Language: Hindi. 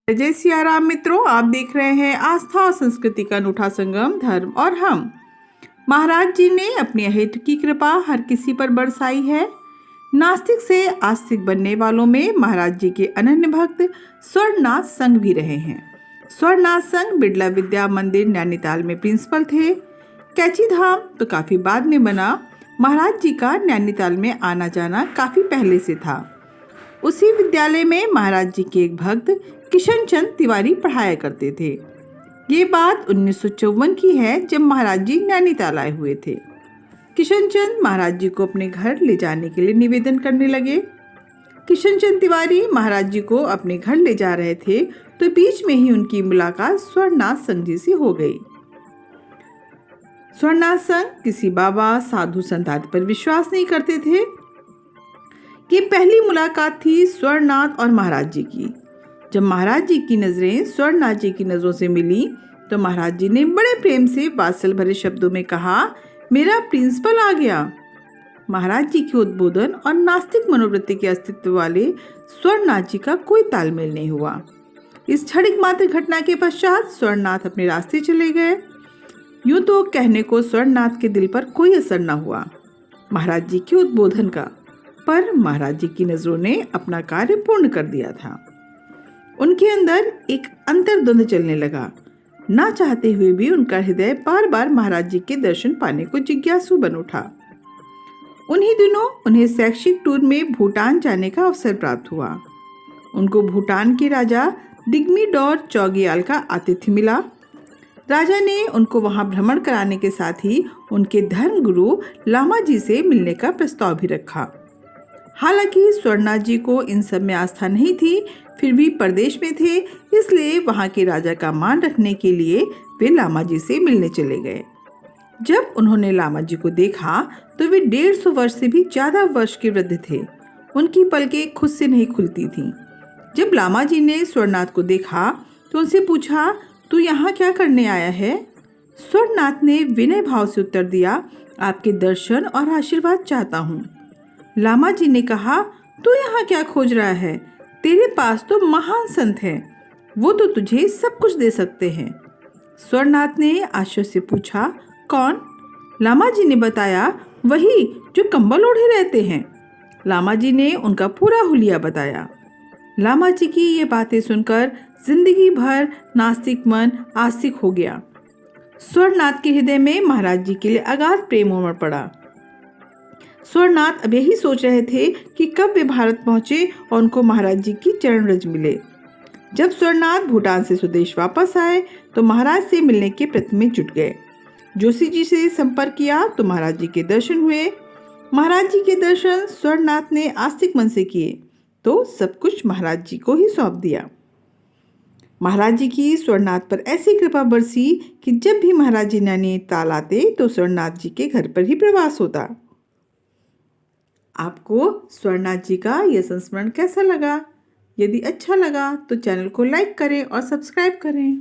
जय सिया राम मित्रों, आप देख रहे हैं आस्था और संस्कृति का अनूठा संगम धर्म और हम। महाराज जी ने अपनी अहेतु की कृपा हर किसी पर बरसाई है। नास्तिक से आस्तिक बनने वालों में महाराज जी के अनन्य भक्त स्वर्णनाथ संघ भी रहे हैं। स्वर्णनाथ संघ बिड़ला विद्या मंदिर नैनीताल में प्रिंसिपल थे। कैची धाम तो काफी बाद में बना। महाराज जी का नैनीताल में आना जाना काफी पहले से था। उसी विद्यालय में महाराज जी के एक भक्त किशन चंद तिवारी पढ़ाया करते थे। ये बात 1954 की है, जब महाराज जी नैनीताल आए हुए थे। किशन चंद महाराज जी को अपने घर ले जाने के लिए निवेदन करने लगे। किशन चंद तिवारी महाराज जी को अपने घर ले जा रहे थे तो बीच में ही उनकी मुलाकात स्वर्णनाथ संघ जी से हो गई। स्वर्णनाथ संघ किसी बाबा साधु संत आदि पर विश्वास नहीं करते थे। ये पहली मुलाकात थी स्वर्णनाथ और महाराज जी की। जब महाराज जी की नजरें स्वर्णनाथ जी की नजरों से मिली तो महाराज जी ने बड़े प्रेम से वात्सल भरे शब्दों में कहा, मेरा प्रिंसिपल आ गया। महाराज जी के उद्बोधन और नास्तिक मनोवृत्ति के अस्तित्व वाले स्वर्णनाथ जी का कोई तालमेल नहीं हुआ। इस क्षणिक मात्र घटना के पश्चात स्वर्णनाथ अपने रास्ते चले गए। यूं तो कहने को स्वर्णनाथ के दिल पर कोई असर न हुआ महाराज जी के उद्बोधन का, पर महाराज जी की नजरों ने अपना कार्य पूर्ण कर दिया था। उनके अंदर एक अंतर्द्वंद चलने लगा। ना चाहते हुए भी उनका हृदय बार बार महाराज जी के दर्शन पाने को जिज्ञासु बन उठा। उन्हीं दिनों उन्हें शैक्षिक टूर में भूटान जाने का अवसर प्राप्त हुआ। उनको भूटान के राजा दिग्मी-डोर चौगियाल का आतिथ्य मिला। राजा ने उनको वहां भ्रमण कराने के साथ ही उनके धर्म गुरु लामा जी से मिलने का प्रस्ताव भी रखा। हालांकि स्वर्णनाथ जी को इन सब में आस्था नहीं थी, फिर भी प्रदेश में थे, इसलिए वहां के राजा का मान रखने के लिए वे लामा जी से मिलने चले गए। जब उन्होंने लामा जी को देखा तो वे 150 वर्ष से भी ज्यादा वर्ष के वृद्ध थे। उनकी पलकें खुद से नहीं खुलती थीं। जब लामा जी ने स्वर्णनाथ को देखा तो उनसे पूछा, तू यहाँ क्या करने आया है? स्वर्णनाथ ने विनय भाव से उत्तर दिया, आपके दर्शन और आशीर्वाद चाहता हूँ। लामा जी ने कहा, तू यहाँ क्या खोज रहा है? तेरे पास तो महान संत हैं, वो तो तुझे सब कुछ दे सकते हैं। स्वर्णनाथ ने आश्चर्य से पूछा, कौन? लामा जी ने बताया, वही जो कंबल ओढ़े रहते हैं। लामा जी ने उनका पूरा हुलिया बताया। लामा जी की ये बातें सुनकर जिंदगी भर नास्तिक मन आस्तिक हो गया। स्वर्णनाथ के हृदय में महाराज जी के लिए अगाध प्रेम उमड़ पड़ा। स्वर्णनाथ अब यही सोच रहे थे कि कब वे भारत पहुंचे और उनको महाराज जी की चरण रज मिले। जब स्वर्णनाथ भूटान से स्वदेश वापस आए तो महाराज से मिलने के प्रयत्न में जुट गए। जोशी जी से संपर्क किया तो महाराज जी के दर्शन हुए। महाराज जी के दर्शन स्वर्णनाथ ने आस्तिक मन से किए तो सब कुछ महाराज जी को ही सौंप दिया। महाराज जी की स्वर्णनाथ पर ऐसी कृपा बरसी कि जब भी महाराज जी नैनीताल आते तो स्वर्णनाथ जी के घर पर ही प्रवास होता। आपको स्वर्णनाथ जी का यह संस्मरण कैसा लगा? यदि अच्छा लगा तो चैनल को लाइक करें और सब्सक्राइब करें।